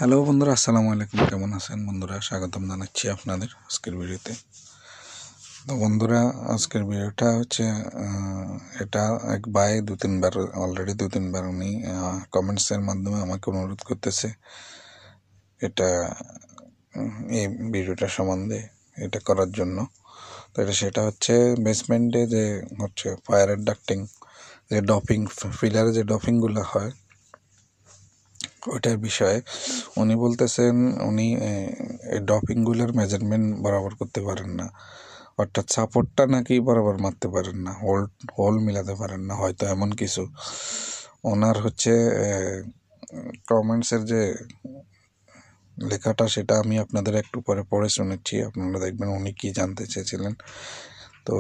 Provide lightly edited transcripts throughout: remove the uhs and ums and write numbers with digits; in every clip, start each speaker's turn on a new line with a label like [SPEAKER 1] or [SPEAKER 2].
[SPEAKER 1] Hello বন্ধুরা, আসসালামু আলাইকুম। কেমন আছেন বন্ধুরা? স্বাগতম জানাচ্ছি আপনাদের আজকের ভিডিওতে। তো বন্ধুরা, আজকের ভিডিওটা হচ্ছে এটা এক ভাই অলরেডি দু তিনবার উনি কমেন্টসের মাধ্যমে আমাকে অনুরোধ করতেছে এটা এই ভিডিওটা সম্বন্ধে এটা করার জন্য। তো সেটা হচ্ছে বেসমেন্টে যে হচ্ছে ফায়ারের ডাক্টিং, যে ডপিং, ফিলারে যে ডপিংগুলো হয় ওইটার বিষয়ে উনি বলতেছেন উনি এই ডপিংগুলোর মেজারমেন্ট বরাবর করতে পারেন না, অর্থাৎ সাপোর্টটা নাকি বরাবর মারতে পারেন না, হোল মিলাতে পারেন না, হয়তো এমন কিছু। ওনার হচ্ছে কমেন্টসের যে লেখাটা সেটা আমি আপনাদের একটু পরে পড়ে শুনেছি, আপনারা দেখবেন উনি কি জানতে চেয়েছিলেন। তো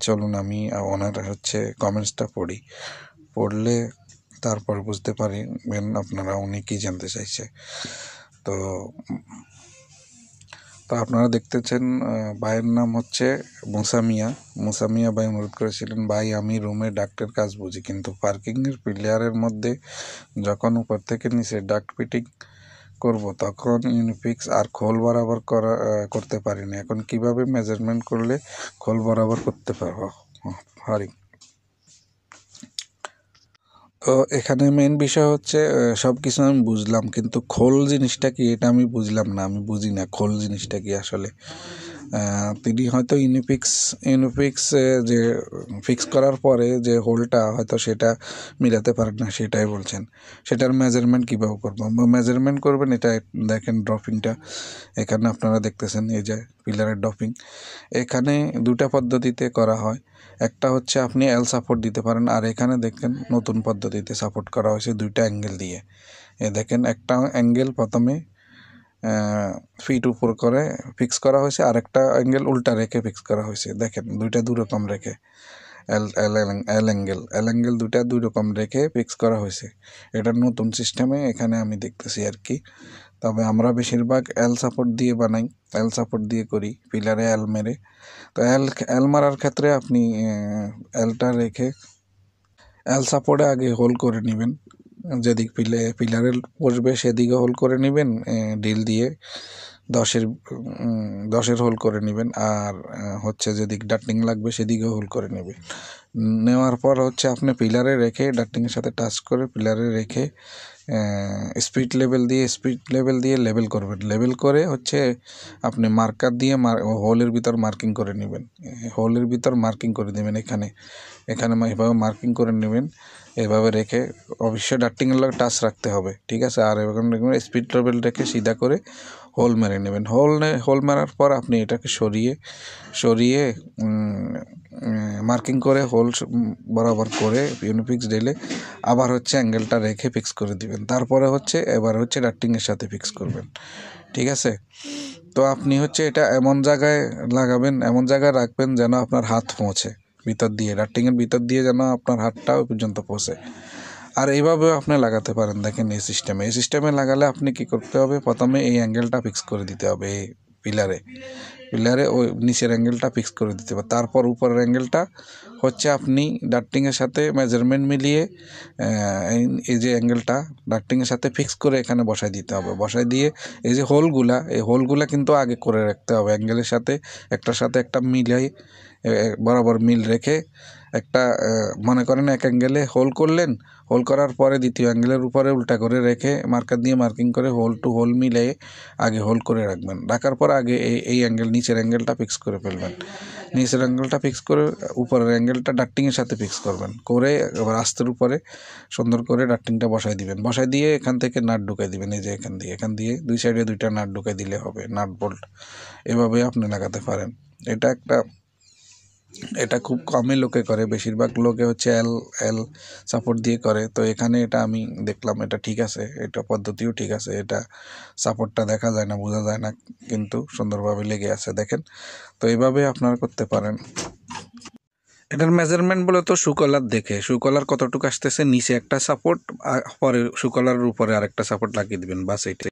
[SPEAKER 1] চলুন আমি ওনার হচ্ছে কমেন্টসটা পড়লে তারপর বুঝতে পারবেন আপনারা উনি কি জানতে চাইছে। তো আপনারা দেখতেছেন ভাইয়ের নাম হচ্ছে মুসামিয়া ভাই অনুরোধ করেছিলেন, ভাই আমি রুমে ডাক্টের কাজ বুঝি, কিন্তু পার্কিংয়ের পিলারের মধ্যে যখন উপর থেকে নিচে ডাক্ট ফিটিং করব তখন ইউনিফিক্স আর খোল বরাবর করতে পারিনি। এখন কিভাবে মেজারমেন্ট করলে খোল বরাবর করতে পারি? তো এখানে মেন বিষয় হচ্ছে সব কিছু আমি বুঝলাম, কিন্তু খোল জিনিসটা কি এটা আমি বুঝলাম না, আমি বুঝি না খোল জিনিসটা কি আসলে। তিনি হয়তো ইউনিফিক্স যে ফিক্স করার পরে যে হোলটা হয়তো সেটা মিলাতে পারেন না, সেটাই বলছেন। সেটার মেজারমেন্ট কীভাবে করবো? মেজারমেন্ট করবেন, এটা দেখেন ড্রপিংটা এখানে আপনারা দেখতেছেন, এই যে পিলারের ড্রপিং। এখানে দুটা পদ্ধতিতে করা হয়। একটা হচ্ছে আপনি এল সাপোর্ট দিতে পারেন, আর এখানে দেখেন নতুন পদ্ধতিতে সাপোর্ট করা হয়েছে দুইটা অ্যাঙ্গেল দিয়ে। দেখেন একটা অ্যাঙ্গেল প্রথমে ফিট উপর করে ফিক্স করা হয়েছে, আর একটা অ্যাঙ্গেল উল্টা রেখে ফিক্স করা হয়েছে। দেখেন দুইটা দুই রকম রেখে এল অ্যাঙ্গেল দুইটা দুই রকম রেখে ফিক্স করা হয়েছে। এটা নতুন সিস্টেমে এখানে আমি দেখতেছি আর কি। তবে আমরা বেশিরভাগ এল সাপোর্ট দিয়ে বানাই, এল সাপোর্ট দিয়ে করি, পিলারে এল মেরে। তো এল মারার ক্ষেত্রে আপনি এলটা রেখে এল সাপোর্টে আগে হোল করে নেবেন, যেদিক পিলারে বসবে সেদিকে হোল করে নেবেন ডিল দিয়ে 10-এর হোল করে নেবেন, আর হচ্ছে যেদিক ডাটনিং লাগবে সেদিকে হোল করে নেওয়ার পর হচ্ছে আপনি পিলারে রেখে ডাটনিংয়ের সাথে টাচ করে পিলারে রেখে স্পিড লেভেল দিয়ে লেভেল করবেন। লেভেল করে হচ্ছে আপনি মার্কার দিয়ে হোলের ভিতর মার্কিং করে নেবেন, হোলের ভিতর মার্কিং করে দেবেন। এখানে এভাবে মার্কিং করে নেবেন, এভাবে রেখে অবশ্যই ডাটটিংয়ের লগে টাচ রাখতে হবে, ঠিক আছে। আর এভাবে স্পিড লেভেল রেখে সিধা করে হোল মেরে নেবেন। হোল মারার পর আপনি এটাকে সরিয়ে মার্কিং করে হোল বরাবর করে ইউনিফিক্স ঢেলে আবার হচ্ছে অ্যাঙ্গেলটা রেখে ফিক্স করে দিবেন। তারপরে এবার হচ্ছে ডাটটিংয়ের সাথে ফিক্স করবেন, ঠিক আছে। তো আপনি হচ্ছে এটা এমন জায়গায় লাগাবেন, এমন জায়গায় রাখবেন যেন আপনার হাত পৌঁছে ভিতর দিয়ে, ডাটটিংয়ের ভিতর দিয়ে যেন আপনার হাতটা ওই পর্যন্ত পৌঁছে। আর এইভাবেও আপনি লাগাতে পারেন। দেখেন এই সিস্টেমে লাগালে আপনি কি করতে হবে, প্রথমে এই অ্যাঙ্গেলটা ফিক্স করে দিতে হবে, এই পিলারে ওই নিচের অ্যাঙ্গেলটা ফিক্স করে দিতে হবে। তারপর উপরের অ্যাঙ্গেলটা হচ্ছে আপনি ডাটটিংয়ের সাথে মেজারমেন্ট মিলিয়ে এই যে অ্যাঙ্গেলটা ডাটটিংয়ের সাথে ফিক্স করে এখানে বসাই দিতে হবে। বসাই দিয়ে এই যে হোলগুলা কিন্তু আগে করে রাখতে হবে, অ্যাঙ্গেলের সাথে একটা মিলাই বরাবর মিল রেখে একটা মনে করেন এক অ্যাঙ্গেলে হোল করলেন, হোল করার পরে দ্বিতীয় অ্যাঙ্গেলের উপরে উল্টা করে রেখে মার্কার দিয়ে মার্কিং করে হোল টু হোল মিলিয়ে আগে হোল করে রাখবেন। রাখার পর আগে এই নিচের অ্যাঙ্গেলটা ফিক্স করে ফেলবেন। নিচের অ্যাঙ্গেলটা ফিক্স করে উপরের অ্যাঙ্গেলটা ডাটটিংয়ের সাথে ফিক্স করবেন, করে এবার আস্তের উপরে সুন্দর করে ডাটটিংটা বসাই দিবেন। বসাই দিয়ে এখান থেকে নাট ঢুকাই দিবেন, এই যে এখান দিয়ে দুই সাইডে দুইটা নাট ঢুকাই দিলে হবে, নাট বোল্ট। এভাবে আপনি লাগাতে পারেন। এটা খুব কমই লোকে করে, বেশিরভাগ লোকে হচ্ছে এল সাপোর্ট দিয়ে করে। তো এখানে এটা আমি দেখলাম এটা ঠিক আছে, এটা পদ্ধতিও ঠিক আছে, এটা সাপোর্টটা দেখা যায় না, বোঝা যায় না, কিন্তু সুন্দরভাবে লেগে আছে দেখেন। তো এইভাবে আপনারা করতে পারেন। এটার মেজারমেন্ট বলে তো সুকলার কতটুকু আসতেছে, নিচে একটা সাপোর্ট, পরে সুকলারের উপরে আরেকটা সাপোর্ট লাগিয়ে দিবেন, বাস এইটাই।